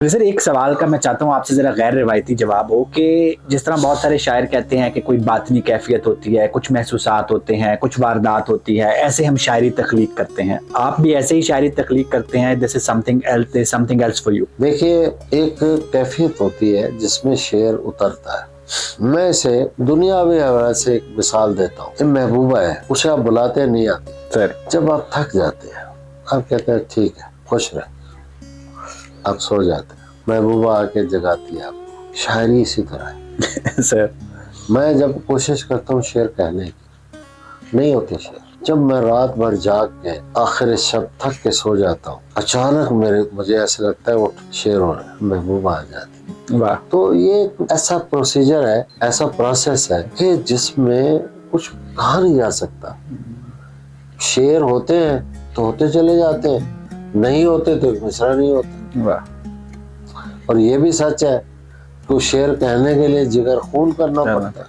Sir एक सवाल का मैं चाहता हूँ आपसे जरा गैर रिवायती जवाब हो कि जिस तरह बहुत सारे शायर कहते हैं कि कोई बातनी कैफियत होती है, कुछ महसूसात होते हैं, कुछ वारदात होती है, ऐसे हम शायरी तख्लीक करते हैं। आप भी ऐसे ही शायरी तख्लीक करते हैं? This is something else for you. देखिए, एक कैफियत होती है जिसमें शेर उतरता है। मैं इसे दुनियावी हवाले से एक मिसाल देता हूँ। महबूबा है, उसे आप बुलाते नहीं आती सर जब आप थक जाते हैं, आप कहते हैं ठीक है खुश रहे, आप सो जाते हैं, महबूबा आके जगाती है आपको। शायरी इसी तरह है। सर मैं जब कोशिश करता हूँ शेर कहने की, नहीं होते शेर। जब मैं रात भर जाग के आखिर शब थक के सो जाता हूँ, अचानक मुझे ऐसा लगता है वो शेर हो रहा है, महबूबा आ जाती। वाह। तो ये ऐसा प्रोसीजर है, ऐसा प्रोसेस है कि जिसमें कुछ कहा नहीं जा सकता। शेर होते हैं तो होते चले जाते हैं, नहीं होते तो मिसरा नहीं होता। वाह। और ये भी सच है कि शेर कहने के लिए जिगर खून करना पड़ता है।